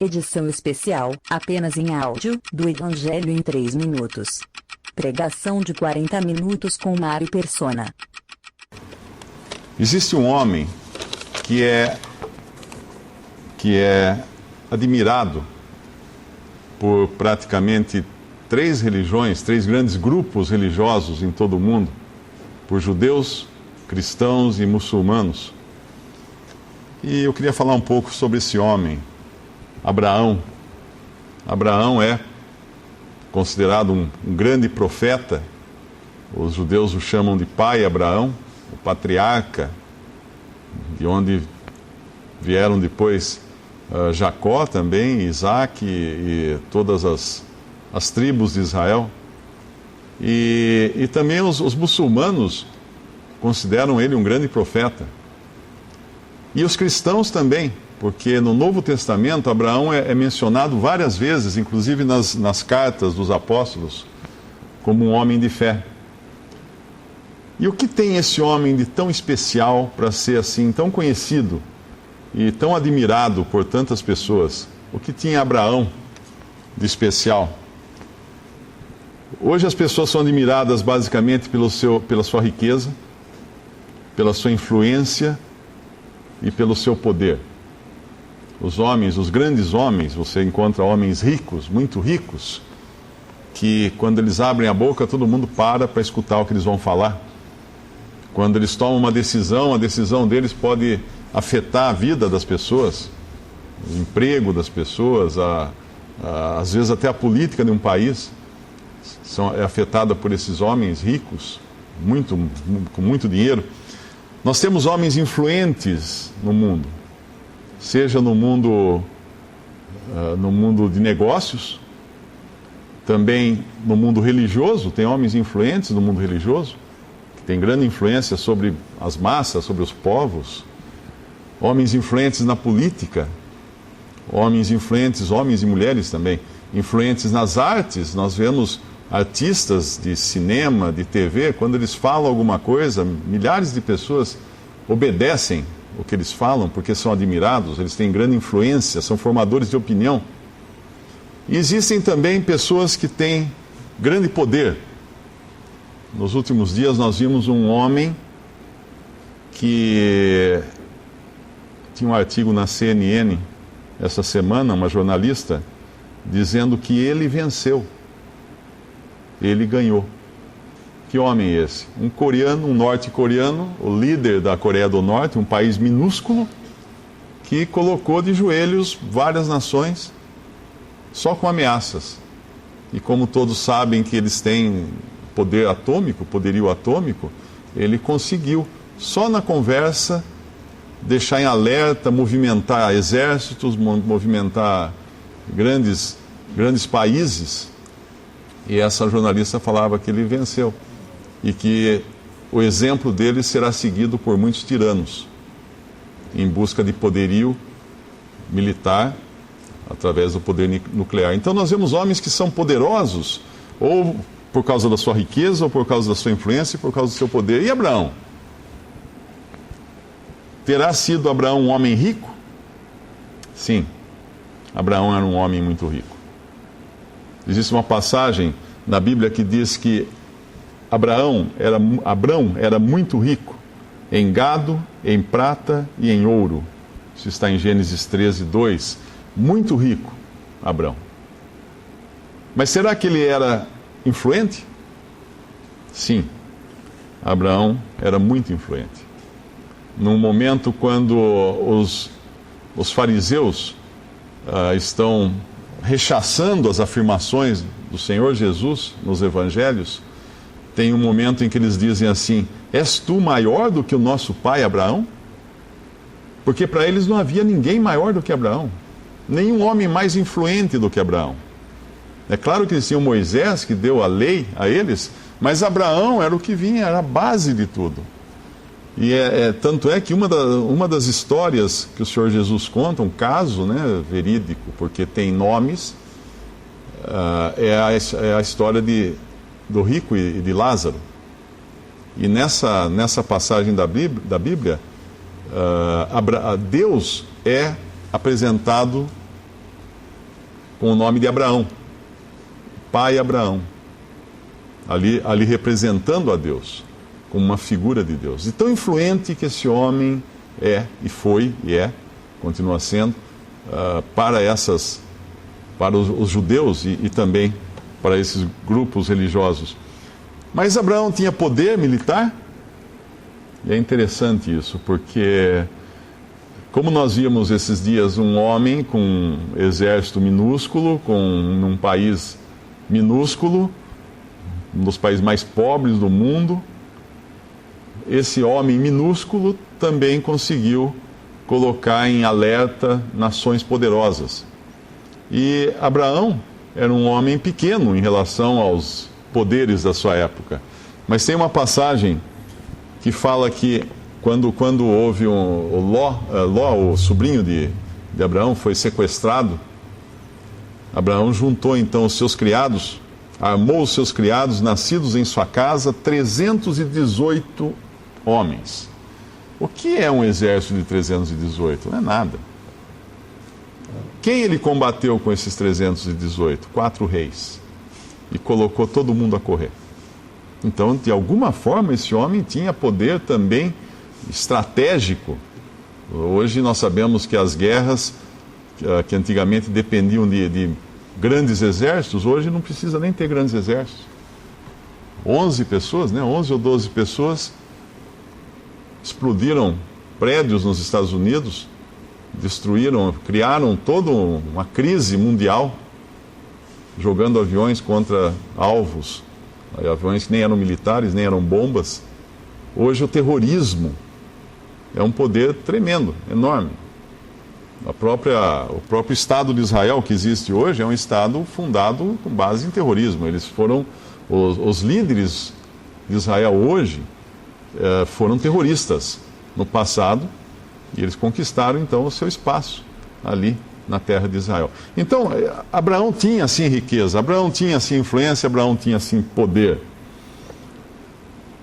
Edição especial, apenas em áudio, do Evangelho em 3 minutos. Pregação de 40 minutos com Mário Persona. Existe um homem que é admirado por praticamente 3 religiões, 3 grandes grupos religiosos em todo o mundo, por judeus, cristãos e muçulmanos. E eu queria falar um pouco sobre esse homem, Abraão. Abraão é considerado um grande profeta. Os judeus o chamam de pai Abraão, o patriarca, de onde vieram depois Jacó também, Isaac e todas as tribos de Israel. E também os muçulmanos consideram ele um grande profeta. E os cristãos também, porque no Novo Testamento Abraão é mencionado várias vezes, inclusive nas cartas dos apóstolos, como um homem de fé. E o que tem esse homem de tão especial para ser assim, tão conhecido e tão admirado por tantas pessoas? O que tinha Abraão de especial? Hoje as pessoas são admiradas basicamente pela sua riqueza, pela sua influência e pelo seu poder. Os homens, os grandes homens, você encontra homens ricos, muito ricos, que quando eles abrem a boca todo mundo para escutar o que eles vão falar. Quando eles tomam uma decisão, a decisão deles pode afetar a vida das pessoas, o emprego das pessoas, às vezes até a política de um país é afetada por esses homens ricos, com muito dinheiro. Nós temos homens influentes no mundo, seja no mundo de negócios, também no mundo religioso. Tem homens influentes no mundo religioso, que tem grande influência sobre as massas, sobre os povos. Homens influentes na política, homens influentes, homens e mulheres também, influentes nas artes. Nós vemos artistas de cinema, de TV, quando eles falam alguma coisa, milhares de pessoas obedecem o que eles falam, porque são admirados, eles têm grande influência, são formadores de opinião. E existem também pessoas que têm grande poder. Nos últimos dias nós vimos um homem que tinha um artigo na CNN essa semana, uma jornalista, dizendo que ele venceu. Ele ganhou. Que homem é esse? Um coreano, um norte-coreano, o líder da Coreia do Norte, um país minúsculo, que colocou de joelhos várias nações só com ameaças. E como todos sabem que eles têm poder atômico, poderio atômico, ele conseguiu, só na conversa, deixar em alerta, movimentar exércitos, movimentar grandes países. E essa jornalista falava que ele venceu e que o exemplo dele será seguido por muitos tiranos em busca de poderio militar através do poder nuclear. Então nós vemos homens que são poderosos, ou por causa da sua riqueza, ou por causa da sua influência, e por causa do seu poder. E Abraão? Terá sido Abraão um homem rico? Sim, Abraão era um homem muito rico. Existe uma passagem na Bíblia que diz que Abrão era muito rico em gado, em prata e em ouro. Isso está em Gênesis 13:2. Muito rico, Abrão. Mas será que ele era influente? Sim, Abraão era muito influente. Num momento quando os fariseus estão rechaçando as afirmações do Senhor Jesus nos evangelhos, tem um momento em que eles dizem assim: és tu maior do que o nosso pai Abraão? Porque para eles não havia ninguém maior do que Abraão, nenhum homem mais influente do que Abraão. É claro que eles tinham Moisés, que deu a lei a eles, mas Abraão era o que vinha, era a base de tudo. E tanto é que uma das histórias que o Senhor Jesus conta, um caso, né, verídico, porque tem nomes, é a história do rico e de Lázaro. E nessa passagem da Bíblia, Deus é apresentado com o nome de Abraão, pai Abraão, ali representando a Deus, como uma figura de Deus. E tão influente que esse homem é, e foi, e é, continua sendo, para os judeus e também para esses grupos religiosos. Mas Abraão tinha poder militar, e é interessante isso, porque, como nós vimos esses dias, um homem com um exército minúsculo, num país minúsculo, um dos países mais pobres do mundo, esse homem minúsculo também conseguiu colocar em alerta nações poderosas. E Abraão era um homem pequeno em relação aos poderes da sua época. Mas tem uma passagem que fala que quando houve Ló, o sobrinho de Abraão, foi sequestrado, Abraão juntou então os seus criados, armou os seus criados, nascidos em sua casa, 318 homens. O que é um exército de 318? Não é nada. Quem ele combateu com esses 318? 4 reis. E colocou todo mundo a correr. Então, de alguma forma, esse homem tinha poder também estratégico. Hoje nós sabemos que as guerras, que antigamente dependiam de grandes exércitos, hoje não precisa nem ter grandes exércitos. 11 pessoas, 11 ou 12 pessoas explodiram prédios nos Estados Unidos, criaram toda uma crise mundial, jogando aviões contra alvos, aviões que nem eram militares, nem eram bombas. Hoje o terrorismo é um poder tremendo, enorme. O próprio Estado de Israel que existe hoje é um Estado fundado com base em terrorismo. Eles foram, os líderes de Israel hoje foram terroristas no passado, e eles conquistaram então o seu espaço ali na terra de Israel. Então, Abraão tinha assim riqueza, Abraão tinha assim influência, Abraão tinha assim poder.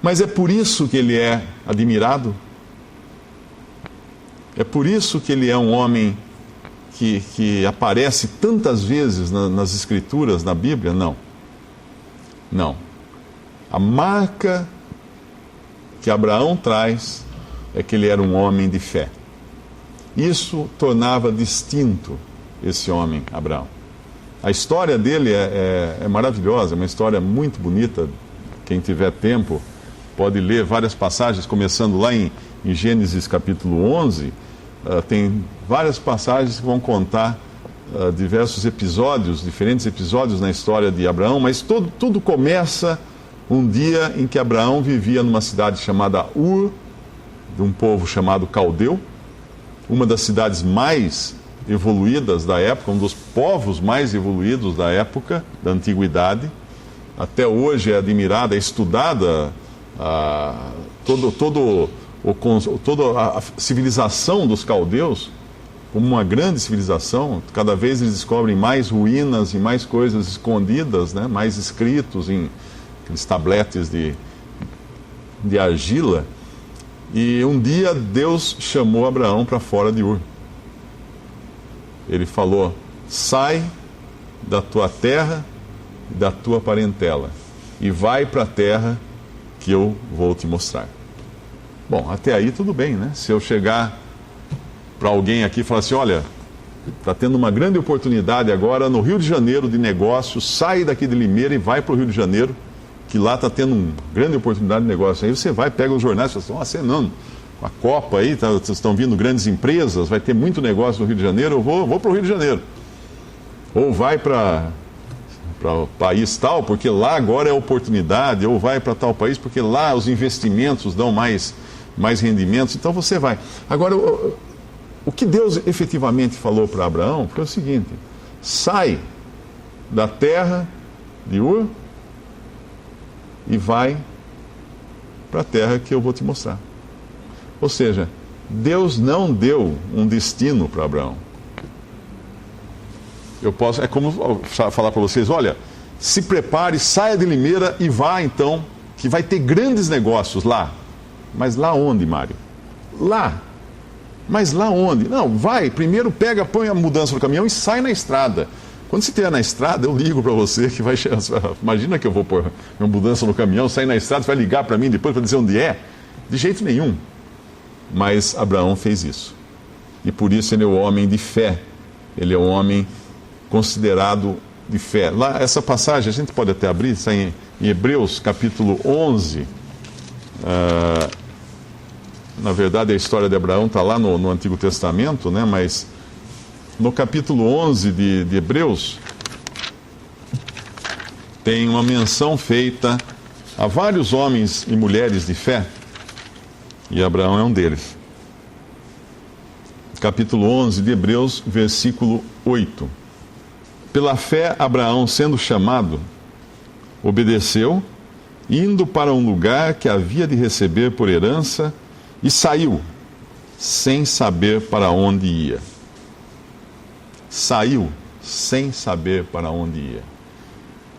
Mas é por isso que ele é admirado? É por isso que ele é um homem que aparece tantas vezes nas Escrituras, na Bíblia? Não. Não. A marca que Abraão traz é que ele era um homem de fé. Isso tornava distinto esse homem, Abraão. A história dele é maravilhosa, é uma história muito bonita. Quem tiver tempo pode ler várias passagens, começando lá em Gênesis capítulo 11, tem várias passagens que vão contar diversos episódios, diferentes episódios na história de Abraão, mas tudo começa um dia em que Abraão vivia numa cidade chamada Ur, de um povo chamado Caldeu, uma das cidades mais evoluídas da época, um dos povos mais evoluídos da época, da antiguidade. Até hoje é admirada, é estudada toda a civilização dos caldeus como uma grande civilização. Cada vez eles descobrem mais ruínas e mais coisas escondidas, mais escritos em aqueles tabletes de argila. E um dia Deus chamou Abraão para fora de Ur. Ele falou: sai da tua terra e da tua parentela e vai para a terra que eu vou te mostrar. Bom, até aí tudo bem, né? Se eu chegar para alguém aqui e falar assim: olha, está tendo uma grande oportunidade agora no Rio de Janeiro de negócio, sai daqui de Limeira e vai para o Rio de Janeiro, que lá está tendo uma grande oportunidade de negócio. Aí você vai, pega os jornais e fala assim: acenando, com a Copa aí, estão vindo grandes empresas, vai ter muito negócio no Rio de Janeiro, eu vou para o Rio de Janeiro. Ou vai para o país tal, porque lá agora é oportunidade, ou vai para tal país, porque lá os investimentos dão mais rendimentos, então você vai. Agora, o que Deus efetivamente falou para Abraão foi o seguinte: sai da terra de Ur e vai para a terra que eu vou te mostrar. Ou seja, Deus não deu um destino para Abraão. É como falar para vocês: olha, se prepare, saia de Limeira e vá então, que vai ter grandes negócios lá. Mas lá onde, Mário? Lá. Mas lá onde? Não, vai, primeiro põe a mudança no caminhão e sai na estrada. Quando você estiver na estrada, eu ligo para você que vai... Imagina que eu vou pôr uma mudança no caminhão, sair na estrada, você vai ligar para mim depois para dizer onde é? De jeito nenhum. Mas Abraão fez isso. E por isso ele é o homem de fé. Ele é o homem considerado de fé. Lá, essa passagem, a gente pode até abrir, está em Hebreus, capítulo 11. Na verdade, a história de Abraão está lá no Antigo Testamento, né? Mas no capítulo 11 de Hebreus, tem uma menção feita a vários homens e mulheres de fé, e Abraão é um deles. Capítulo 11 de Hebreus, versículo 8. Pela fé, Abraão, sendo chamado, obedeceu, indo para um lugar que havia de receber por herança, e saiu, sem saber para onde ia. Saiu, sem saber para onde ia.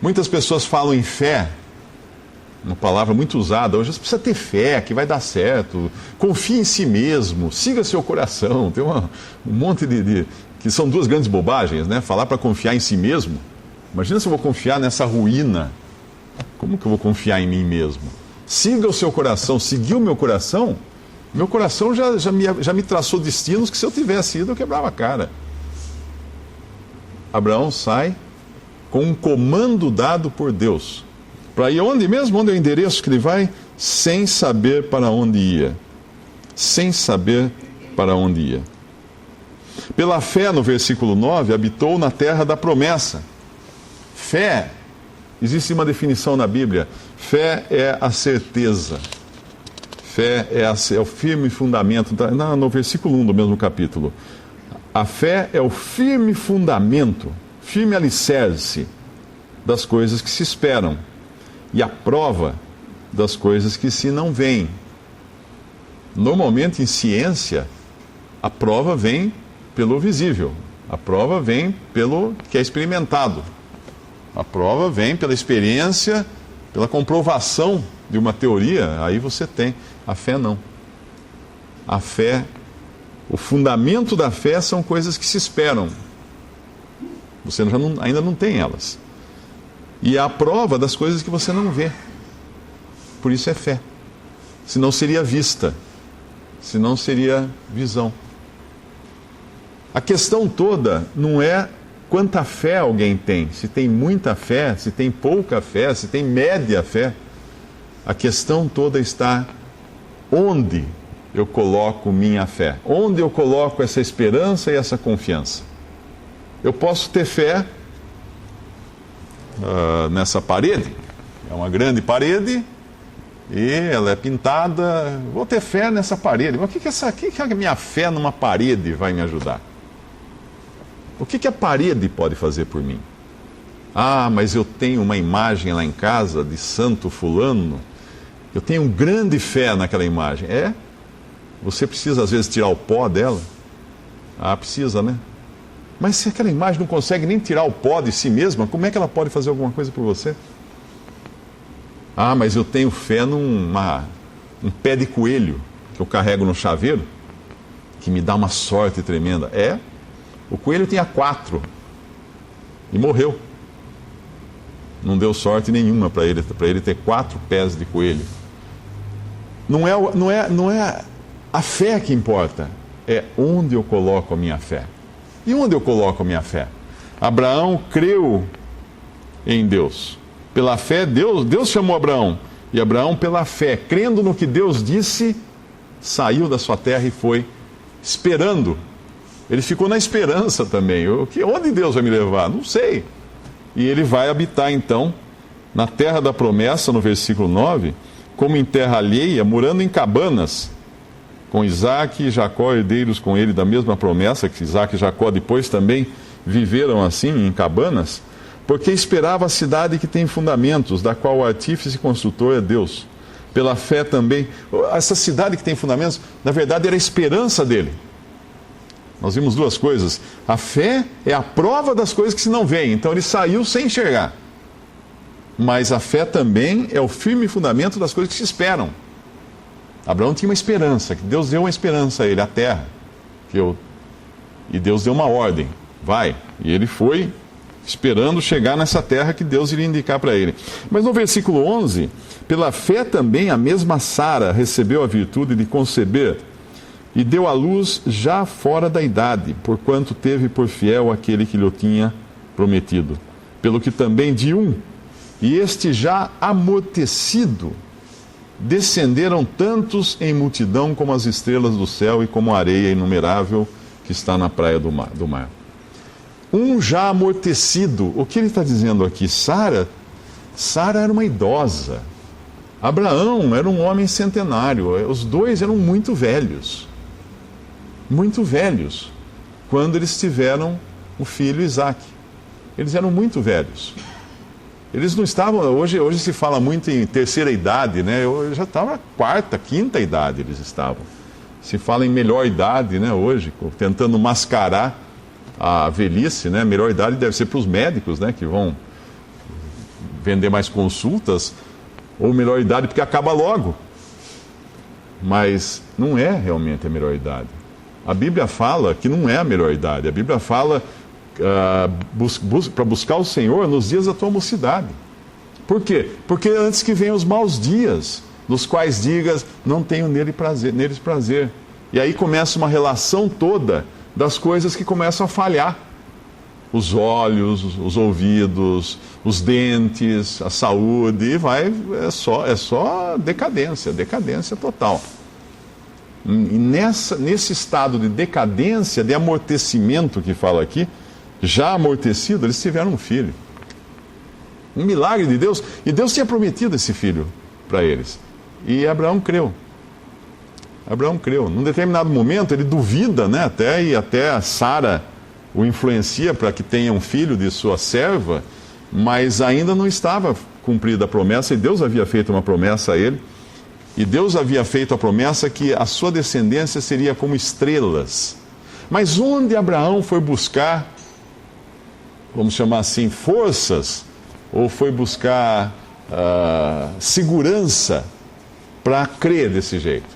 Muitas pessoas falam em fé, uma palavra muito usada hoje. Você precisa ter fé, que vai dar certo. Confie em si mesmo, siga seu coração. Tem um monte que são duas grandes bobagens, né? Falar para confiar em si mesmo. Imagina se eu vou confiar nessa ruína. Como que eu vou confiar em mim mesmo? Siga o seu coração. Seguir o meu coração já me traçou destinos que, se eu tivesse ido, eu quebrava a cara. Abraão sai com um comando dado por Deus. Para ir onde mesmo? Onde é o endereço que ele vai? Sem saber para onde ia. Sem saber para onde ia. Pela fé, no versículo 9, habitou na terra da promessa. Fé, existe uma definição na Bíblia. Fé é a certeza. Fé é o firme fundamento. No versículo 1 do mesmo capítulo. A fé é o firme fundamento, firme alicerce das coisas que se esperam e a prova das coisas que se não veem. Normalmente, em ciência, a prova vem pelo visível, a prova vem pelo que é experimentado, a prova vem pela experiência, pela comprovação de uma teoria. Aí você tem. A fé não. A fé, o fundamento da fé são coisas que se esperam. Você ainda não tem elas. E é a prova das coisas que você não vê. Por isso é fé. Senão seria vista. Senão seria visão. A questão toda não é quanta fé alguém tem. Se tem muita fé, se tem pouca fé, se tem média fé. A questão toda está onde eu coloco minha fé. Onde eu coloco essa esperança e essa confiança. Eu posso ter fé nessa parede. É uma grande parede e ela é pintada. Vou ter fé nessa parede. Mas o que a minha fé numa parede vai me ajudar? O que a parede pode fazer por mim? Ah, mas eu tenho uma imagem lá em casa de santo fulano. Eu tenho grande fé naquela imagem. É? Você precisa às vezes tirar o pó dela? Ah, precisa, né? Mas se aquela imagem não consegue nem tirar o pó de si mesma, como é que ela pode fazer alguma coisa por você? Ah, mas eu tenho fé num pé de coelho que eu carrego no chaveiro, que me dá uma sorte tremenda. É? O coelho tinha 4 e morreu. Não deu sorte nenhuma para ele ter 4 pés de coelho. Não é a fé que importa, é onde eu coloco a minha fé. E onde eu coloco a minha fé? Abraão creu em Deus. Pela fé, Deus chamou Abraão. E Abraão, pela fé, crendo no que Deus disse, saiu da sua terra e foi esperando. Ele ficou na esperança também. Onde Deus vai me levar? Não sei. E ele vai habitar então na terra da promessa, no versículo 9, como em terra alheia, morando em cabanas, com Isaac e Jacó, herdeiros com ele da mesma promessa, que Isaac e Jacó depois também viveram assim, em cabanas, porque esperava a cidade que tem fundamentos, da qual o artífice e construtor é Deus. Pela fé também, essa cidade que tem fundamentos, na verdade era a esperança dele. Nós vimos duas coisas. A fé é a prova das coisas que se não veem. Então ele saiu sem enxergar. Mas a fé também é o firme fundamento das coisas que se esperam. Abraão tinha uma esperança, que Deus deu uma esperança a ele, a terra. E Deus deu uma ordem. Vai. E ele foi esperando chegar nessa terra que Deus iria indicar para ele. Mas no versículo 11, pela fé também a mesma Sara recebeu a virtude de conceber e deu à luz já fora da idade, porquanto teve por fiel aquele que lhe tinha prometido. Pelo que também de um, e este já amortecido, descenderam tantos em multidão como as estrelas do céu e como a areia inumerável que está na praia do mar. Um já amortecido. O que ele está dizendo aqui? Sara era uma idosa. Abraão era um homem centenário. Os dois eram muito velhos. Muito velhos. Quando eles tiveram o filho Isaque. Eles eram muito velhos. Eles não estavam... Hoje se fala muito em terceira idade, né? Eu já estava na quarta, quinta idade eles estavam. Se fala em melhor idade, né? Hoje, tentando mascarar a velhice, né? Melhor idade deve ser para os médicos, né? Que vão vender mais consultas, ou melhor idade porque acaba logo. Mas não é realmente a melhor idade. A Bíblia fala que não é a melhor idade. A Bíblia fala para buscar o Senhor nos dias da tua mocidade. Por quê? Porque antes que venham os maus dias, nos quais digas, não tenho neles prazer. E aí começa uma relação toda das coisas que começam a falhar. Os olhos, os ouvidos, os dentes, a saúde, e vai, é só decadência total. E nesse estado de decadência, de amortecimento que fala aqui, já amortecido, eles tiveram um filho. Um milagre de Deus, e Deus tinha prometido esse filho para eles. E Abraão creu. Num determinado momento, ele duvida, né, até a Sara o influencia para que tenha um filho de sua serva, mas ainda não estava cumprida a promessa, e Deus havia feito uma promessa a ele, e Deus havia feito a promessa que a sua descendência seria como estrelas. Mas onde Abraão foi buscar, vamos chamar assim, forças, ou foi buscar segurança para crer desse jeito?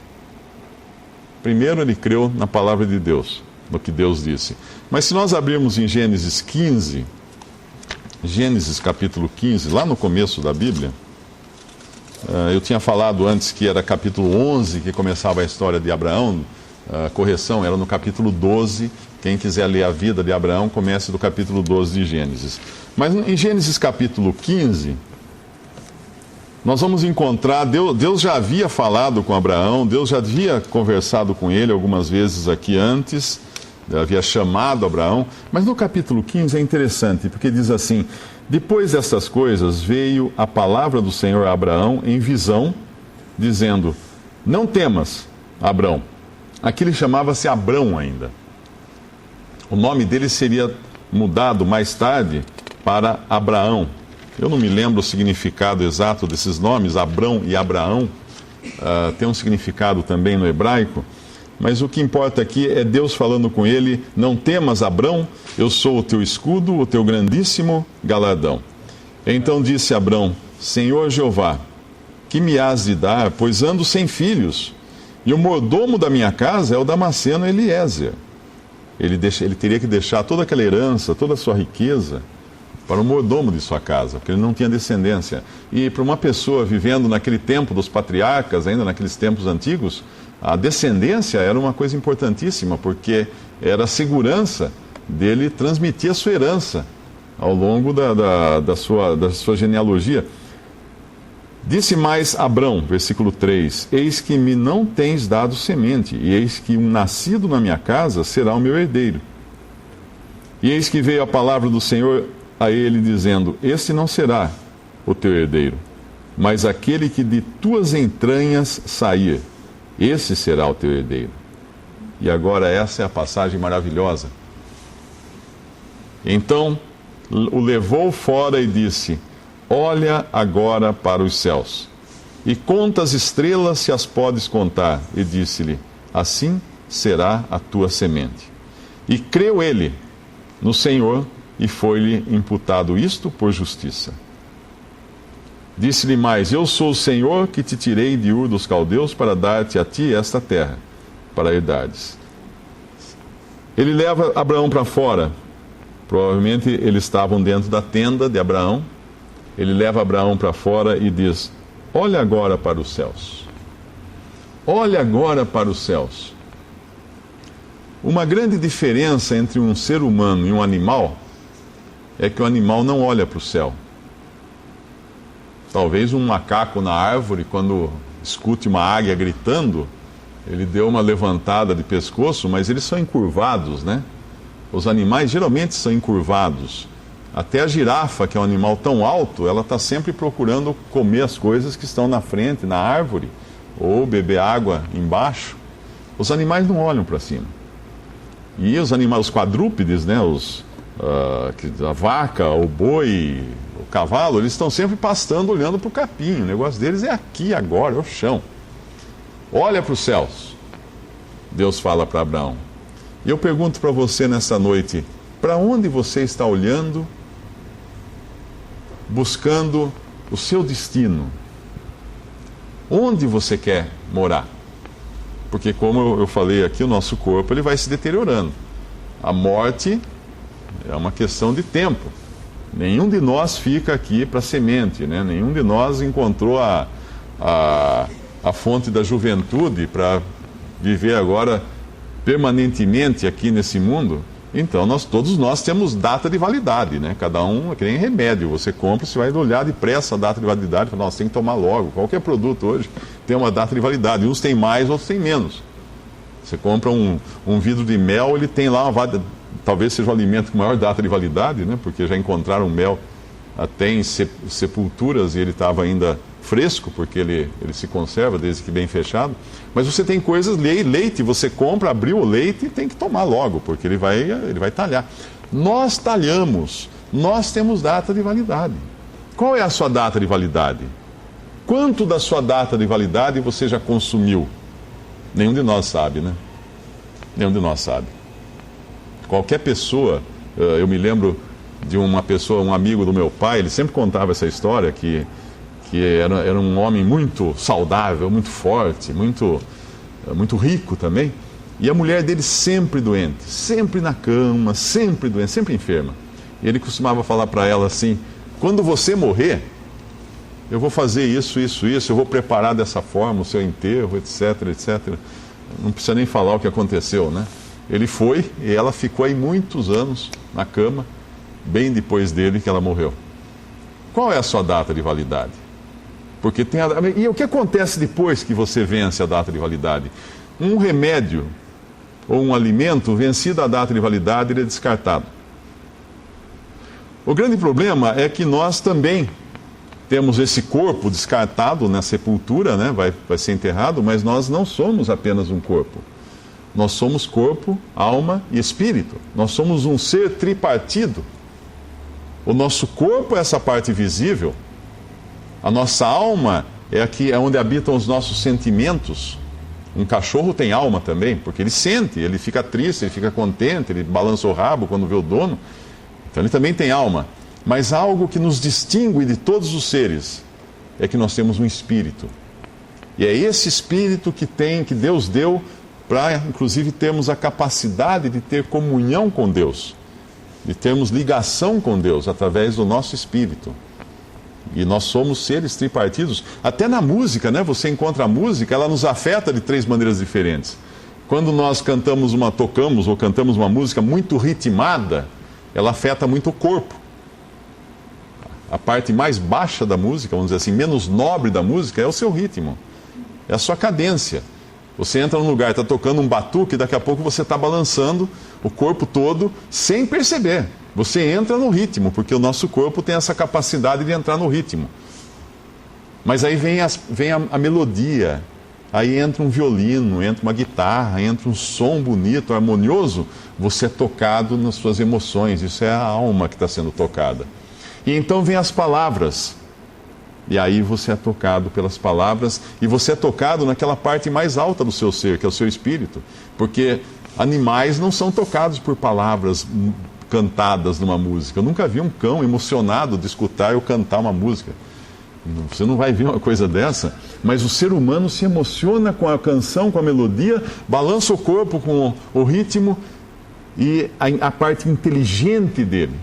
Primeiro ele creu na palavra de Deus, no que Deus disse. Mas se nós abrirmos em Gênesis 15, Gênesis capítulo 15, lá no começo da Bíblia, eu tinha falado antes que era capítulo 11 que começava a história de Abraão, correção, era no capítulo 12, quem quiser ler a vida de Abraão, comece do capítulo 12 de Gênesis. Mas em Gênesis capítulo 15, nós vamos encontrar, Deus já havia falado com Abraão, Deus já havia conversado com ele algumas vezes aqui antes, havia chamado Abraão, mas no capítulo 15 é interessante, porque diz assim: depois dessas coisas veio a palavra do Senhor a Abraão em visão, dizendo, não temas, Abraão. Aqui ele chamava-se Abrão ainda. O nome dele seria mudado mais tarde para Abraão. Eu não me lembro o significado exato desses nomes, Abrão e Abraão. Tem um significado também no hebraico. Mas o que importa aqui é Deus falando com ele: não temas, Abrão, eu sou o teu escudo, o teu grandíssimo galardão. Então disse Abrão: Senhor Jeová, que me has de dar, pois ando sem filhos, e o mordomo da minha casa é o Damasceno Eliezer. Ele teria que deixar toda aquela herança, toda a sua riqueza, para o mordomo de sua casa, porque ele não tinha descendência. E para uma pessoa vivendo naquele tempo dos patriarcas, ainda naqueles tempos antigos, a descendência era uma coisa importantíssima, porque era a segurança dele transmitir a sua herança ao longo da sua genealogia. Disse mais Abrão, versículo 3, eis que me não tens dado semente, e eis que um nascido na minha casa será o meu herdeiro. E eis que veio a palavra do Senhor a ele, dizendo, este não será o teu herdeiro, mas aquele que de tuas entranhas sair, esse será o teu herdeiro. E agora essa é a passagem maravilhosa. Então o levou fora e disse, olha agora para os céus, e conta as estrelas se as podes contar. E disse-lhe, assim será a tua semente. E creu ele no Senhor, e foi-lhe imputado isto por justiça. Disse-lhe mais, eu sou o Senhor que te tirei de Ur dos Caldeus para dar-te a ti esta terra, para herdares. Ele leva Abraão para fora, Provavelmente eles estavam dentro da tenda de Abraão. Ele leva Abraão para fora e diz: olha agora para os céus. Olha agora para os céus. Uma grande diferença entre um ser humano e um animal é que o animal não olha para o céu. Talvez um macaco na árvore, quando escute uma águia gritando, ele deu uma levantada de pescoço, mas eles são encurvados, né? Os animais geralmente são encurvados. Até a girafa, que é um animal tão alto, ela está sempre procurando comer as coisas que estão na frente, na árvore, ou beber água embaixo. Os animais não olham para cima. E os animais, os quadrúpedes, né? A vaca, o boi, o cavalo, eles estão sempre pastando, olhando para o capim. O negócio deles é aqui, agora, é o chão. Olha para os céus, Deus fala para Abraão. E eu pergunto para você nessa noite, para onde você está olhando, buscando o seu destino? Onde você quer morar? Porque, como eu falei aqui, o nosso corpo ele vai se deteriorando. A morte é uma questão de tempo. Nenhum de nós fica aqui para semente, né? Nenhum de nós encontrou a fonte da juventude para viver agora permanentemente aqui nesse mundo. Então, todos nós temos data de validade, né? Cada um é que nem remédio. Você compra, você vai olhar depressa a data de validade e fala, nossa, tem que tomar logo. Qualquer produto hoje tem uma data de validade. Uns têm mais, outros têm menos. Você compra um vidro de mel, ele tem lá talvez seja o alimento com maior data de validade, né? Porque já encontraram mel até em sepulturas e ele estava ainda fresco, porque ele se conserva desde que bem fechado. Mas você tem coisas, leite, você compra, abriu o leite e tem que tomar logo, porque ele vai talhar. Nós talhamos, nós temos data de validade. Qual é a sua data de validade? Quanto da sua data de validade você já consumiu? Nenhum de nós sabe, né? Nenhum de nós sabe. Qualquer pessoa, eu me lembro de uma pessoa, um amigo do meu pai, ele sempre contava essa história, que era um homem muito saudável, muito forte, muito rico também. E a mulher dele sempre doente, sempre na cama, sempre doente, sempre enferma. E ele costumava falar para ela assim, quando você morrer, eu vou fazer isso, eu vou preparar dessa forma o seu enterro, etc, etc. Não precisa nem falar o que aconteceu, né? Ele foi e ela ficou aí muitos anos na cama, bem depois dele que ela morreu. Qual é a sua data de validade? Porque e o que acontece depois que você vence a data de validade? Um remédio ou um alimento vencido a data de validade, ele é descartado. O grande problema é que nós também temos esse corpo descartado na sepultura, né? Vai ser enterrado, mas nós não somos apenas um corpo. Nós somos corpo, alma e espírito. Nós somos um ser tripartido. O nosso corpo é essa parte visível. A nossa alma é onde habitam os nossos sentimentos. Um cachorro tem alma também, porque ele sente, ele fica triste, ele fica contente, ele balança o rabo quando vê o dono. Então ele também tem alma. Mas algo que nos distingue de todos os seres é que nós temos um espírito. E é esse espírito que Deus deu para, inclusive, termos a capacidade de ter comunhão com Deus, de termos ligação com Deus através do nosso espírito. E nós somos seres tripartidos. Até na música, né? Você encontra a música, ela nos afeta de 3 maneiras diferentes. Quando nós tocamos ou cantamos uma música muito ritmada, ela afeta muito o corpo. A parte mais baixa da música, vamos dizer assim, menos nobre da música, é o seu ritmo, é a sua cadência. Você entra num lugar, está tocando um batuque, daqui a pouco você está balançando o corpo todo sem perceber. Você entra no ritmo, porque o nosso corpo tem essa capacidade de entrar no ritmo. Mas aí vem a melodia, aí entra um violino, entra uma guitarra, entra um som bonito, harmonioso, você é tocado nas suas emoções, isso é a alma que está sendo tocada. E então vem as palavras, e aí você é tocado pelas palavras, e você é tocado naquela parte mais alta do seu ser, que é o seu espírito, porque animais não são tocados por palavras cantadas numa música. Eu nunca vi um cão emocionado de escutar eu cantar uma música. Você não vai ver uma coisa dessa, mas o ser humano se emociona com a canção, com a melodia, balança o corpo com o ritmo e a parte inteligente dele.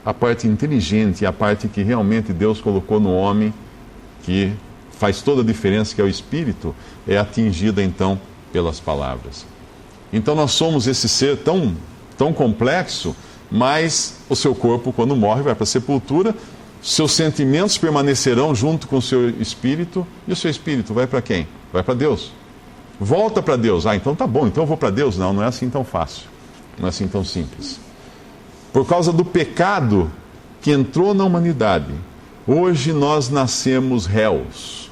A parte inteligente, a parte que realmente Deus colocou no homem, que faz toda a diferença, que é o espírito, é atingida então pelas palavras. Então nós somos esse ser tão complexo, mas o seu corpo, quando morre, vai para a sepultura, seus sentimentos permanecerão junto com o seu espírito, e o seu espírito vai para quem? Vai para Deus. Volta para Deus. Ah, então tá bom, então eu vou para Deus. Não, não é assim tão fácil. Não é assim tão simples. Por causa do pecado que entrou na humanidade, hoje nós nascemos réus.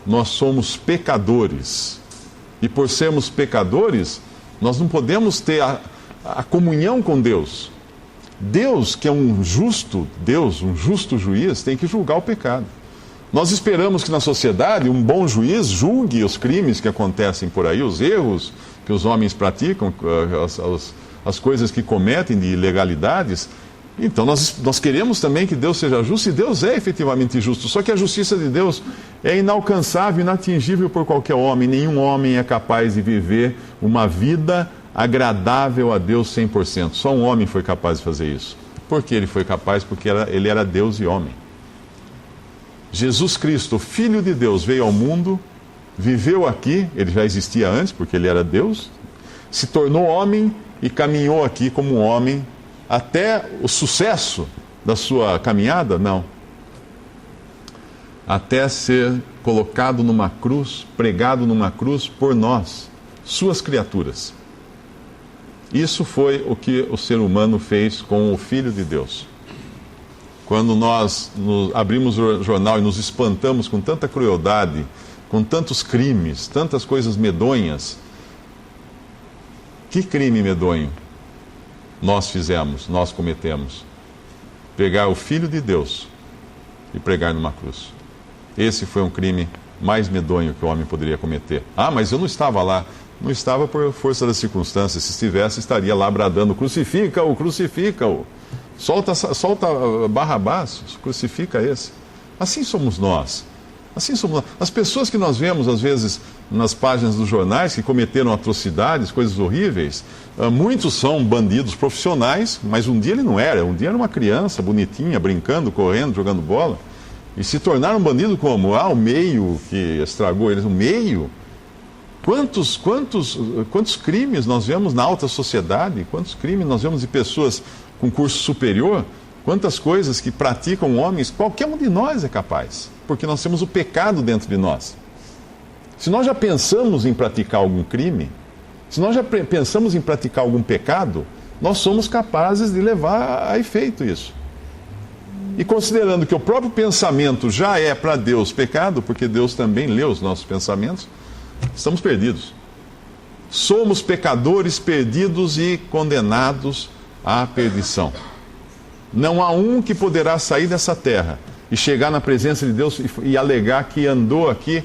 Nós somos pecadores. E por sermos pecadores, nós não podemos ter a comunhão com Deus. Deus, que é um justo Deus, um justo juiz, tem que julgar o pecado. Nós esperamos que na sociedade um bom juiz julgue os crimes que acontecem por aí, os erros que os homens praticam, as coisas que cometem de ilegalidades. Então nós queremos também que Deus seja justo, e Deus é efetivamente justo. Só que a justiça de Deus é inalcançável, inatingível por qualquer homem. Nenhum homem é capaz de viver uma vida agradável a Deus 100%. Só um homem foi capaz de fazer isso. Por que ele foi capaz? Porque ele era Deus e homem. Jesus Cristo, Filho de Deus, veio ao mundo, viveu aqui, ele já existia antes, porque ele era Deus, se tornou homem e caminhou aqui como um homem até o sucesso da sua caminhada? Não. Até ser colocado numa cruz, pregado numa cruz por nós, suas criaturas. Isso foi o que o ser humano fez com o Filho de Deus. Quando nós abrimos o jornal e nos espantamos com tanta crueldade, com tantos crimes, tantas coisas medonhas. Que crime medonho nós fizemos, nós cometemos? Pegar o Filho de Deus e pregar numa cruz. Esse foi um crime mais medonho que o homem poderia cometer. Ah, mas eu não estava lá. Não estava por força das circunstâncias. Se estivesse, estaria lá bradando: crucifica-o, crucifica-o. Solta Barrabás, crucifica esse. Assim somos nós. Assim somos nós. As pessoas que nós vemos, às vezes, nas páginas dos jornais, que cometeram atrocidades, coisas horríveis, muitos são bandidos profissionais, mas um dia ele não era. Um dia era uma criança bonitinha, brincando, correndo, jogando bola. E se tornaram bandido como? Ah, o meio que estragou eles. O meio? Quantos crimes nós vemos na alta sociedade? Quantos crimes nós vemos de pessoas com curso superior? Quantas coisas que praticam homens? Qualquer um de nós é capaz, porque nós temos o pecado dentro de nós. Se nós já pensamos em praticar algum crime, se nós já pensamos em praticar algum pecado, nós somos capazes de levar a efeito isso. E considerando que o próprio pensamento já é para Deus pecado, porque Deus também lê os nossos pensamentos, estamos perdidos. Somos pecadores perdidos e condenados à perdição. Não há um que poderá sair dessa terra e chegar na presença de Deus e alegar que andou aqui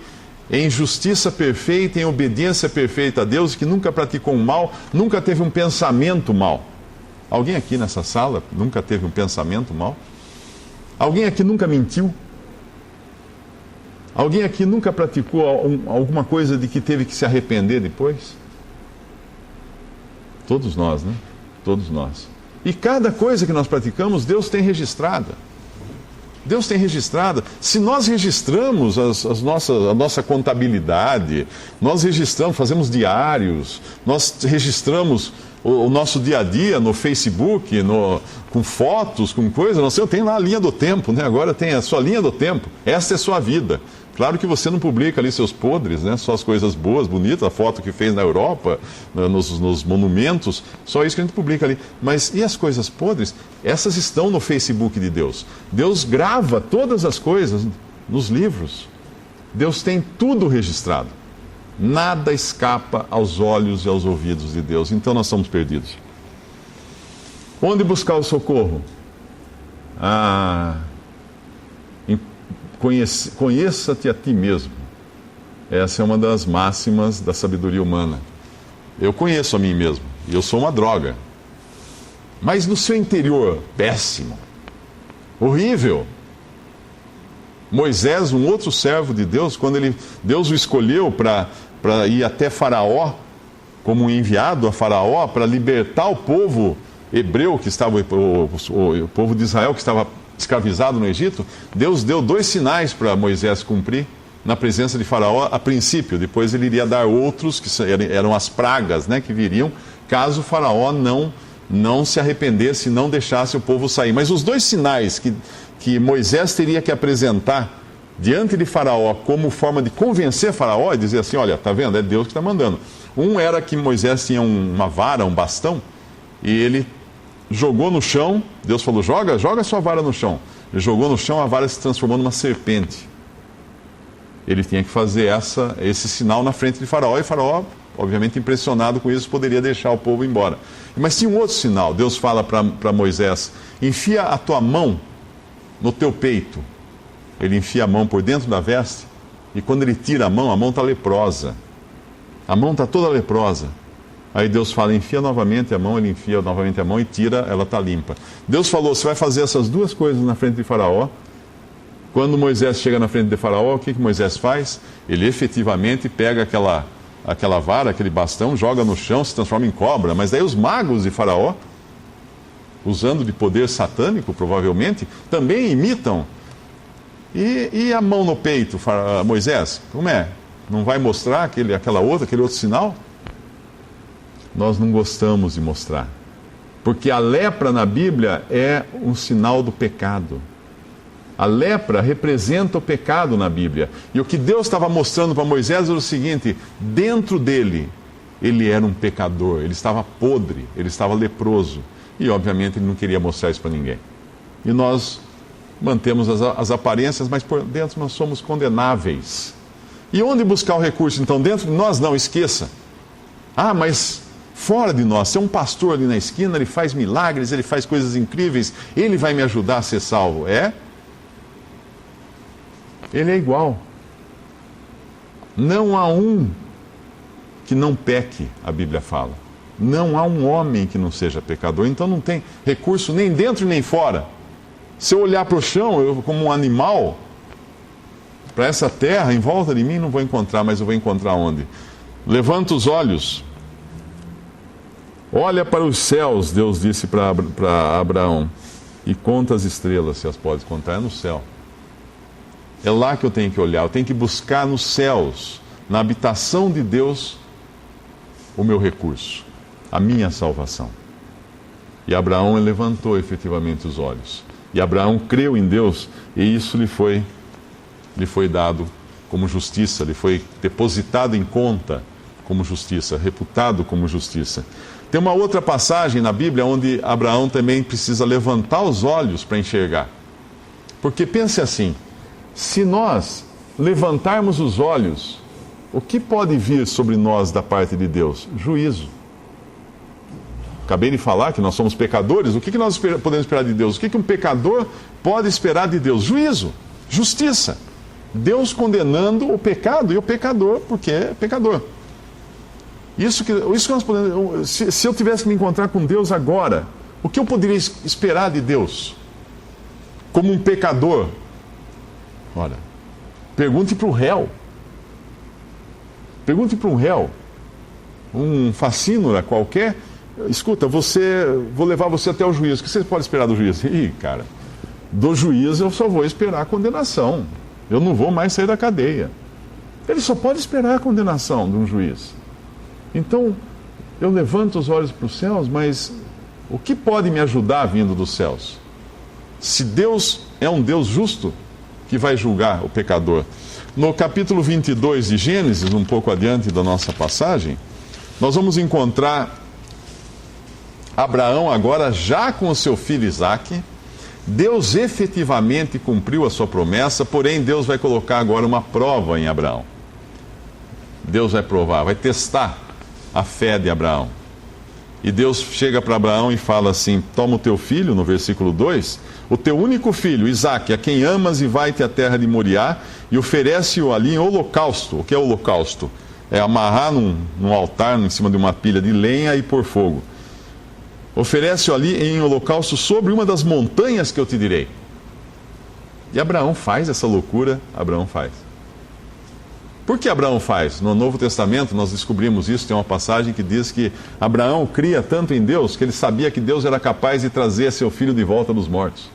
em justiça perfeita, em obediência perfeita a Deus, que nunca praticou um mal, nunca teve um pensamento mal. Alguém aqui nessa sala nunca teve um pensamento mal? Alguém aqui nunca mentiu? Alguém aqui nunca praticou alguma coisa de que teve que se arrepender depois? Todos nós, né? Todos nós. E cada coisa que nós praticamos, Deus tem registrada. Deus tem registrada. Se nós registramos a nossa contabilidade, nós registramos, fazemos diários, nós registramos o nosso dia a dia no Facebook, com fotos, com coisas, tem lá a linha do tempo, né? Agora tem a sua linha do tempo. Esta é a sua vida. Claro que você não publica ali seus podres, né? Só as coisas boas, bonitas, a foto que fez na Europa, nos monumentos, só isso que a gente publica ali. Mas e as coisas podres? Essas estão no Facebook de Deus. Deus grava todas as coisas nos livros. Deus tem tudo registrado. Nada escapa aos olhos e aos ouvidos de Deus. Então nós somos perdidos. Onde buscar o socorro? Conheça-te a ti mesmo. Essa é uma das máximas da sabedoria humana. Eu conheço a mim mesmo, e eu sou uma droga. Mas no seu interior, péssimo, horrível. Moisés, um outro servo de Deus, quando Deus o escolheu para ir até Faraó como um enviado a Faraó para libertar o povo hebreu que estava, o povo de Israel que estava escravizado no Egito. Deus deu 2 sinais para Moisés cumprir na presença de Faraó a princípio. Depois ele iria dar outros, que eram as pragas, né, que viriam caso Faraó não se arrependesse e não deixasse o povo sair. Mas os 2 sinais que Moisés teria que apresentar diante de Faraó como forma de convencer Faraó e dizer assim, olha, tá vendo? É Deus que está mandando. Um era que Moisés tinha uma vara, um bastão, e ele jogou no chão. Deus falou, joga a sua vara no chão. Ele jogou no chão, a vara se transformou numa serpente. Ele tinha que fazer esse sinal na frente de Faraó, e Faraó, obviamente impressionado com isso, poderia deixar o povo embora. Mas tinha um outro sinal. Deus fala para Moisés, enfia a tua mão no teu peito. Ele enfia a mão por dentro da veste, e quando ele tira a mão está leprosa. A mão está toda leprosa. Aí Deus fala, enfia novamente a mão, ele enfia novamente a mão e tira, ela está limpa. Deus falou, você vai fazer essas 2 coisas na frente de Faraó. Quando Moisés chega na frente de Faraó, o que Moisés faz? Ele efetivamente pega aquela vara, aquele bastão, joga no chão, se transforma em cobra. Mas daí os magos de Faraó, usando de poder satânico, provavelmente, também imitam. E a mão no peito, Moisés, como é? Não vai mostrar aquele outro sinal? Nós não gostamos de mostrar. Porque a lepra na Bíblia é um sinal do pecado. A lepra representa o pecado na Bíblia. E o que Deus estava mostrando para Moisés era o seguinte: dentro dele, ele era um pecador, ele estava podre, ele estava leproso. E obviamente ele não queria mostrar isso para ninguém. E nós mantemos as aparências, mas por dentro nós somos condenáveis. E onde buscar o recurso? Então, dentro de nós, não, esqueça. Ah, mas fora de nós, tem um pastor ali na esquina, ele faz milagres, ele faz coisas incríveis, ele vai me ajudar a ser salvo. É? Ele é igual. Não há um que não peque, a Bíblia fala. Não há um homem que não seja pecador. Então não tem recurso nem dentro nem fora. Se eu olhar para o chão, eu como um animal, para essa terra, em volta de mim, não vou encontrar, mas eu vou encontrar onde? Levanta os olhos. Olha para os céus, Deus disse para Abraão, e conta as estrelas, se as podes contar, é no céu. É lá que eu tenho que olhar, eu tenho que buscar nos céus, na habitação de Deus, o meu recurso, a minha salvação. E Abraão levantou efetivamente os olhos. E Abraão creu em Deus, e isso lhe foi dado como justiça, lhe foi depositado em conta como justiça, reputado como justiça. Tem uma outra passagem na Bíblia onde Abraão também precisa levantar os olhos para enxergar. Porque pense assim, se nós levantarmos os olhos, o que pode vir sobre nós da parte de Deus? Juízo. Acabei de falar que nós somos pecadores. O que nós podemos esperar de Deus? O que um pecador pode esperar de Deus? Juízo, justiça. Deus condenando o pecado e o pecador, porque é pecador. Isso que nós podemos. Se eu tivesse que me encontrar com Deus agora, o que eu poderia esperar de Deus? Como um pecador? Olha, pergunte para o réu. Pergunte para um réu, um facínora qualquer. Escuta, vou levar você até o juízo. O que você pode esperar do juízo? Ih, cara, do juízo eu só vou esperar a condenação. Eu não vou mais sair da cadeia. Ele só pode esperar a condenação de um juiz. Então, eu levanto os olhos para os céus, mas o que pode me ajudar vindo dos céus? Se Deus é um Deus justo que vai julgar o pecador. No capítulo 22 de Gênesis, um pouco adiante da nossa passagem, nós vamos encontrar Abraão agora já com o seu filho Isaque. Deus efetivamente cumpriu a sua promessa, porém Deus vai colocar agora uma prova em Abraão. Deus vai provar, vai testar a fé de Abraão. E Deus chega para Abraão e fala assim: toma o teu filho, no versículo 2, o teu único filho, Isaque, a quem amas, e vai-te à terra de Moriá, e oferece-o ali em holocausto. O que é holocausto? É amarrar num altar, em cima de uma pilha de lenha e pôr fogo. Oferece-o ali em holocausto sobre uma das montanhas que eu te direi. E Abraão faz essa loucura, Abraão faz. Por que Abraão faz? No Novo Testamento nós descobrimos isso, tem uma passagem que diz que Abraão cria tanto em Deus que ele sabia que Deus era capaz de trazer seu filho de volta dos mortos.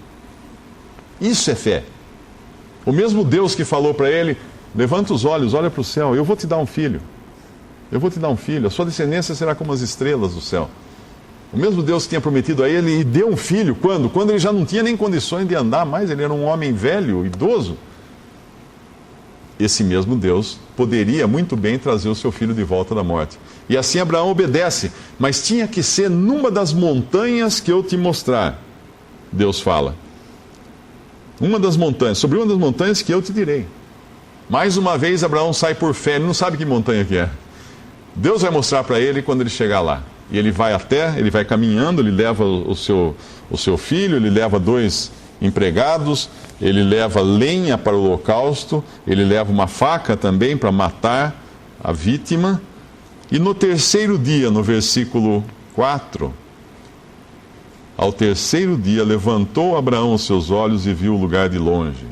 Isso é fé. O mesmo Deus que falou para ele, levanta os olhos, olha para o céu, eu vou te dar um filho. Eu vou te dar um filho, a sua descendência será como as estrelas do céu. O mesmo Deus que tinha prometido a ele e deu um filho, quando? Quando ele já não tinha nem condições de andar mais, ele era um homem velho, idoso. Esse mesmo Deus poderia muito bem trazer o seu filho de volta da morte. E assim Abraão obedece, mas tinha que ser numa das montanhas que eu te mostrar. Deus fala. Sobre uma das montanhas que eu te direi. Mais uma vez Abraão sai por fé, ele não sabe que montanha que é. Deus vai mostrar para ele quando ele chegar lá. E ele vai ele vai caminhando, ele leva o seu filho, ele leva 2 empregados, ele leva lenha para o holocausto, ele leva uma faca também para matar a vítima. E no terceiro dia, no versículo 4, ao terceiro dia levantou Abraão os seus olhos e viu o lugar de longe.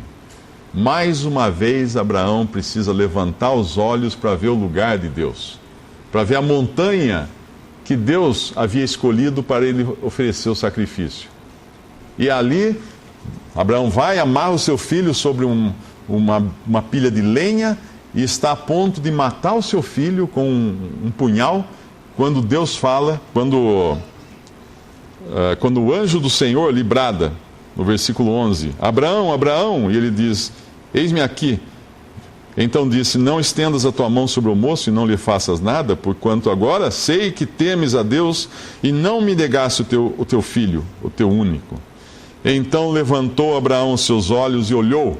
Mais uma vez Abraão precisa levantar os olhos para ver o lugar de Deus, para ver a montanha que Deus havia escolhido para ele oferecer o sacrifício. E ali Abraão vai, amarra o seu filho sobre uma pilha de lenha e está a ponto de matar o seu filho com um punhal, quando Deus fala, quando o anjo do Senhor lhe brada, no versículo 11, Abraão, Abraão, e ele diz, eis-me aqui. Então disse, não estendas a tua mão sobre o moço e não lhe faças nada, porquanto agora sei que temes a Deus e não me negaste o teu filho, o teu único. Então levantou Abraão os seus olhos e olhou,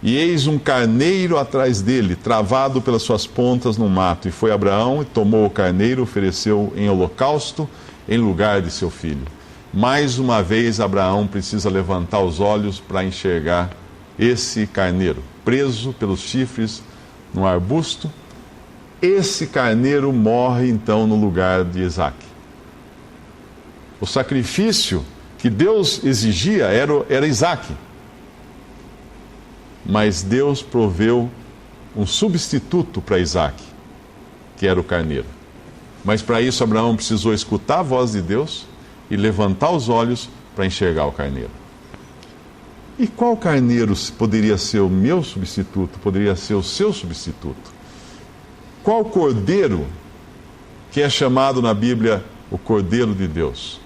e eis um carneiro atrás dele, travado pelas suas pontas no mato. E foi Abraão e tomou o carneiro, ofereceu em holocausto em lugar de seu filho. Mais uma vez Abraão precisa levantar os olhos para enxergar esse carneiro, preso pelos chifres no arbusto. Esse carneiro morre então no lugar de Isaque. O sacrifício que Deus exigia era Isaque. Mas Deus proveu um substituto para Isaque, que era o carneiro. Mas para isso Abraão precisou escutar a voz de Deus e levantar os olhos para enxergar o carneiro. E qual carneiro poderia ser o meu substituto, poderia ser o seu substituto? Qual cordeiro que é chamado na Bíblia o Cordeiro de Deus?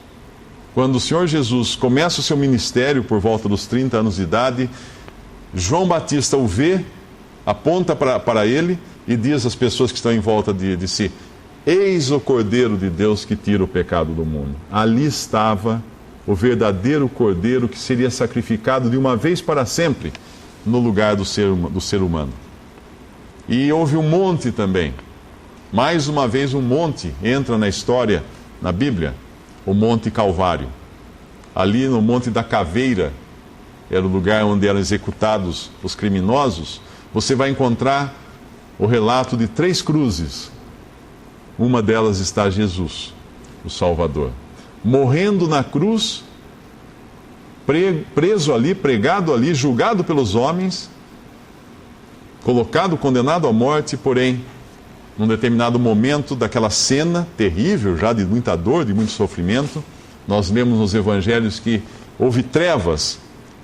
Quando o Senhor Jesus começa o seu ministério por volta dos 30 anos de idade, João Batista o vê, aponta para ele e diz às pessoas que estão em volta de si, eis o Cordeiro de Deus que tira o pecado do mundo. Ali estava o verdadeiro Cordeiro que seria sacrificado de uma vez para sempre no lugar do ser humano. E houve um monte também. Mais uma vez um monte entra na história, na Bíblia, o Monte Calvário. Ali no Monte da Caveira, era o lugar onde eram executados os criminosos, você vai encontrar o relato de 3 cruzes. Uma delas está Jesus, o Salvador, morrendo na cruz, preso ali, pregado ali, julgado pelos homens, colocado, condenado à morte, porém, num determinado momento daquela cena terrível, já de muita dor, de muito sofrimento, nós lemos nos evangelhos que houve trevas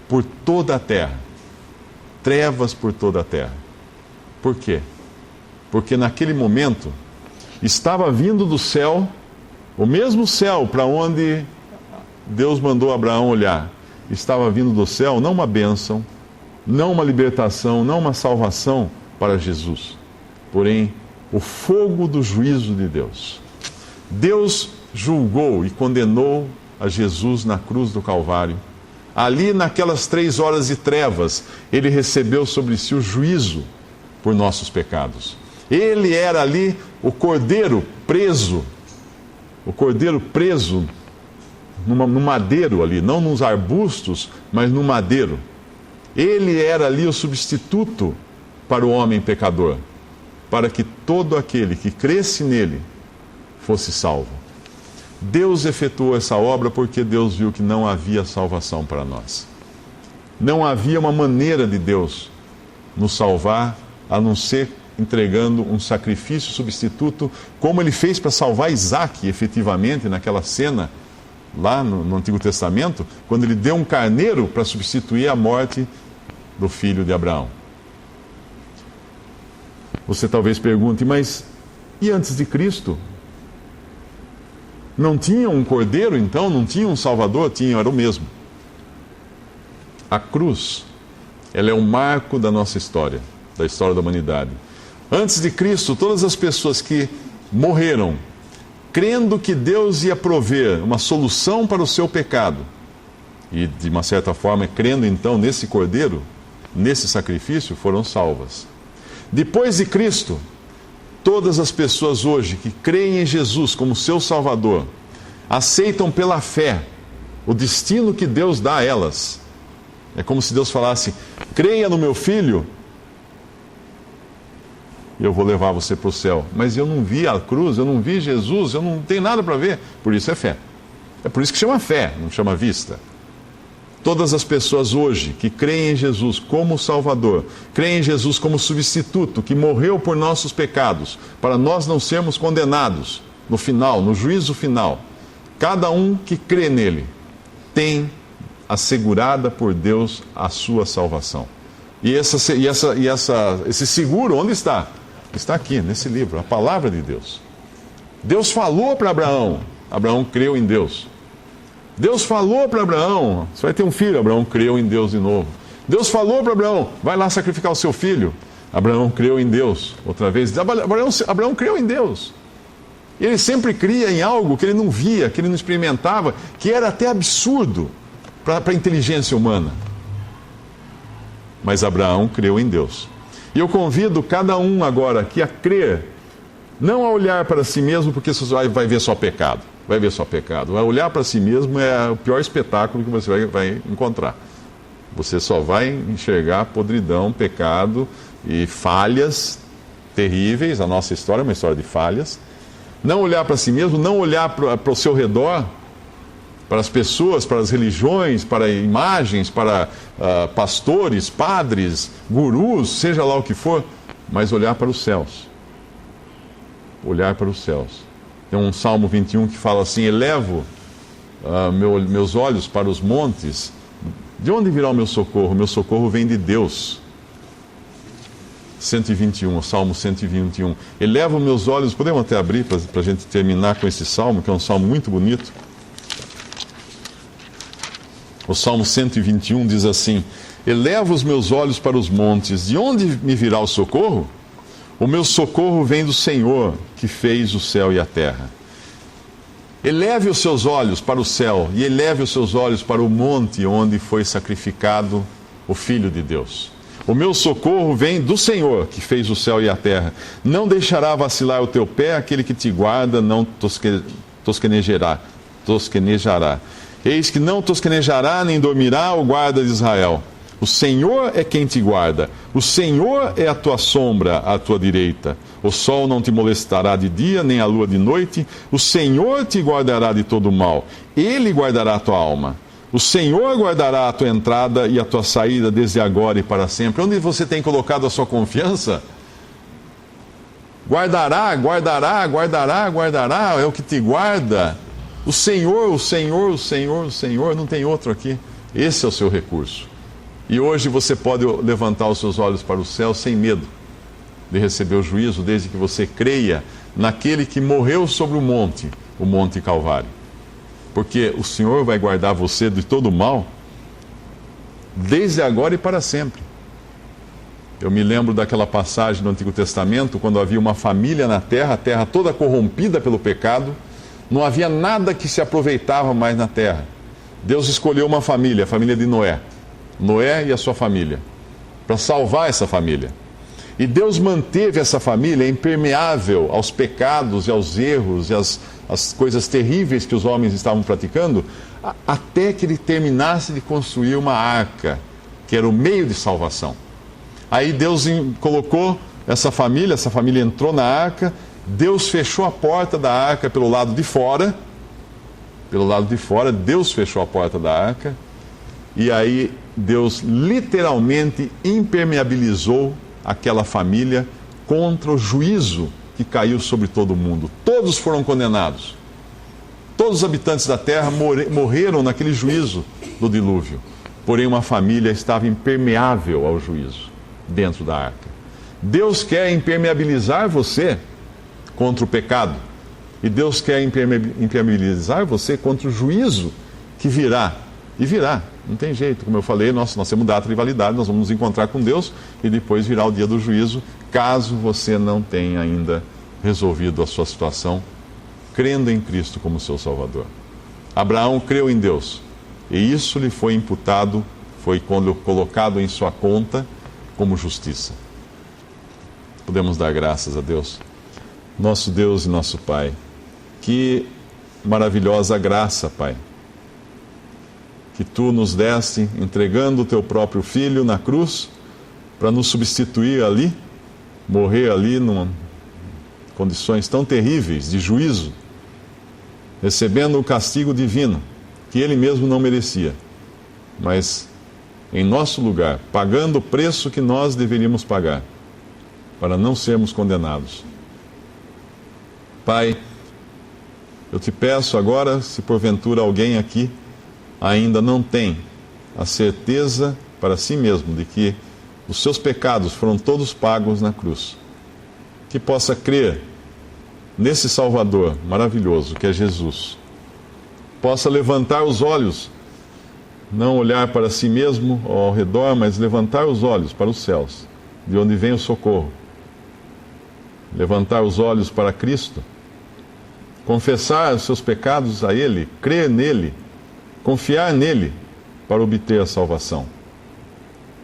por toda a terra. Trevas por toda a terra. Por quê? Porque naquele momento estava vindo do céu, o mesmo céu para onde Deus mandou Abraão olhar, estava vindo do céu não uma bênção, não uma libertação, não uma salvação para Jesus, porém o fogo do juízo de Deus. Deus julgou e condenou a Jesus na cruz do Calvário. Ali, naquelas 3 horas de trevas, ele recebeu sobre si o juízo por nossos pecados. Ele era ali o cordeiro preso no madeiro ali, não nos arbustos, mas no madeiro. Ele era ali o substituto para o homem pecador, para que todo aquele que cresce nele fosse salvo. Deus efetuou essa obra porque Deus viu que não havia salvação para nós. Não havia uma maneira de Deus nos salvar a não ser entregando um sacrifício substituto, como ele fez para salvar Isaac, efetivamente, naquela cena lá no Antigo Testamento, quando ele deu um carneiro para substituir a morte do filho de Abraão. Você talvez pergunte, mas e antes de Cristo? Não tinha um cordeiro, então? Não tinha um salvador? Tinha, era o mesmo. A cruz, ela é um marco da nossa história, da história da humanidade. Antes de Cristo, todas as pessoas que morreram, crendo que Deus ia prover uma solução para o seu pecado, e de uma certa forma, crendo então nesse cordeiro, nesse sacrifício, foram salvas. Depois de Cristo, todas as pessoas hoje que creem em Jesus como seu Salvador, aceitam pela fé o destino que Deus dá a elas. É como se Deus falasse, creia no meu filho, e eu vou levar você para o céu. Mas eu não vi a cruz, eu não vi Jesus, eu não tenho nada para ver. Por isso é fé. É por isso que chama fé, não chama vista. Todas as pessoas hoje que creem em Jesus como Salvador, creem em Jesus como substituto, que morreu por nossos pecados, para nós não sermos condenados no final, no juízo final. Cada um que crê nele tem assegurada por Deus a sua salvação. E esse seguro, onde está? Está aqui, nesse livro, a palavra de Deus. Deus falou para Abraão, Abraão creu em Deus. Deus falou para Abraão, você vai ter um filho, Abraão creu em Deus de novo. Deus falou para Abraão, vai lá sacrificar o seu filho. Abraão creu em Deus, outra vez. Abraão creu em Deus. Ele sempre cria em algo que ele não via, que ele não experimentava, que era até absurdo para a inteligência humana. Mas Abraão creu em Deus. E eu convido cada um agora aqui a crer, não a olhar para si mesmo, porque você vai ver só pecado. Vai ver só pecado. Vai olhar para si mesmo é o pior espetáculo que você vai encontrar. Você só vai enxergar podridão, pecado e falhas terríveis. A nossa história é uma história de falhas. Não olhar para si mesmo, não olhar para o seu redor, para as pessoas, para as religiões, para imagens, para pastores, padres, gurus, seja lá o que for, mas olhar para os céus. Olhar para os céus. Tem um Salmo 21 que fala assim, elevo meus olhos para os montes. De onde virá o meu socorro? Meu socorro vem de Deus. 121, o Salmo 121. Elevo meus olhos, podemos até abrir para a gente terminar com esse Salmo, que é um Salmo muito bonito. O Salmo 121 diz assim, elevo os meus olhos para os montes, de onde me virá o socorro? O meu socorro vem do Senhor, que fez o céu e a terra. Eleve os seus olhos para o céu e eleve os seus olhos para o monte onde foi sacrificado o Filho de Deus. O meu socorro vem do Senhor, que fez o céu e a terra. Não deixará vacilar o teu pé, aquele que te guarda não tosquenejará. Eis que não tosquenejará nem dormirá o guarda de Israel. O Senhor é quem te guarda. O Senhor é a tua sombra à tua direita. O sol não te molestará de dia, nem a lua de noite. O Senhor te guardará de todo mal. Ele guardará a tua alma. O Senhor guardará a tua entrada e a tua saída desde agora e para sempre. Onde você tem colocado a sua confiança? Guardará, guardará, guardará, guardará. É o que te guarda. O Senhor, o Senhor, o Senhor, o Senhor. Não tem outro aqui. Esse é o seu recurso. E hoje você pode levantar os seus olhos para o céu sem medo de receber o juízo, desde que você creia naquele que morreu sobre o Monte Calvário. Porque o Senhor vai guardar você de todo o mal, desde agora e para sempre. Eu me lembro daquela passagem no Antigo Testamento, quando havia uma família na terra, a terra toda corrompida pelo pecado, não havia nada que se aproveitava mais na terra. Deus escolheu uma família, a família de Noé. Noé e a sua família, para salvar essa família. E Deus manteve essa família impermeável aos pecados e aos erros e às coisas terríveis que os homens estavam praticando, até que ele terminasse de construir uma arca, que era o meio de salvação. Aí Deus colocou essa família entrou na arca, Deus fechou a porta da arca pelo lado de fora, Deus fechou a porta da arca, e aí Deus literalmente impermeabilizou aquela família contra o juízo que caiu sobre todo o mundo. Todos foram condenados. Todos os habitantes da terra morreram naquele juízo do dilúvio. Porém, uma família estava impermeável ao juízo dentro da arca. Deus quer impermeabilizar você contra o pecado. E Deus quer impermeabilizar você contra o juízo que virá. E virá, não tem jeito. Como eu falei, nós temos data de validade, nós vamos nos encontrar com Deus e depois virá o dia do juízo, caso você não tenha ainda resolvido a sua situação, crendo em Cristo como seu Salvador. Abraão creu em Deus, e isso lhe foi imputado, foi colocado em sua conta como justiça. Podemos dar graças a Deus. Nosso Deus e nosso Pai, que maravilhosa graça, Pai, que Tu nos deste, entregando o Teu próprio Filho na cruz, para nos substituir ali, morrer ali em condições tão terríveis de juízo, recebendo o castigo divino, que Ele mesmo não merecia, mas em nosso lugar, pagando o preço que nós deveríamos pagar, para não sermos condenados. Pai, eu Te peço agora, se porventura alguém aqui ainda não tem a certeza para si mesmo de que os seus pecados foram todos pagos na cruz, que possa crer nesse Salvador maravilhoso que é Jesus, possa levantar os olhos, não olhar para si mesmo ou ao redor, mas levantar os olhos para os céus, de onde vem o socorro, levantar os olhos para Cristo, confessar os seus pecados a Ele, crer nele, confiar nele para obter a salvação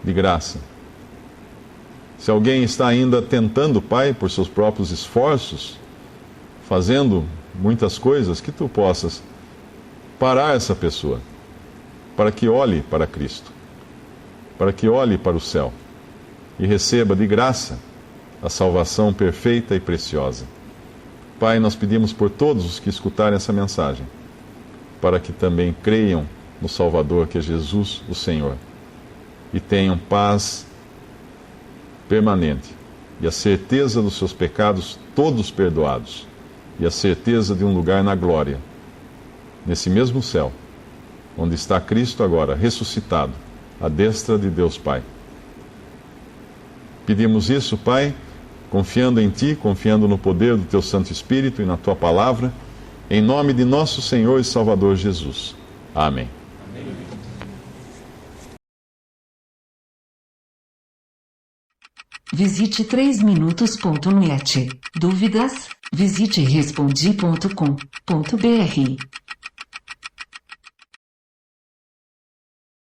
de graça. Se alguém está ainda tentando, Pai, por seus próprios esforços, fazendo muitas coisas, que Tu possas parar essa pessoa, para que olhe para Cristo, para que olhe para o céu e receba de graça a salvação perfeita e preciosa. Pai, nós pedimos por todos os que escutarem essa mensagem, para que também creiam no Salvador, que é Jesus, o Senhor, e tenham paz permanente, e a certeza dos seus pecados todos perdoados, e a certeza de um lugar na glória, nesse mesmo céu, onde está Cristo agora, ressuscitado, à destra de Deus Pai. Pedimos isso, Pai, confiando em Ti, confiando no poder do Teu Santo Espírito e na Tua Palavra, em nome de nosso Senhor e Salvador Jesus. Amém. Visite 3minutos.net. Dúvidas? Visite respondi.com.br.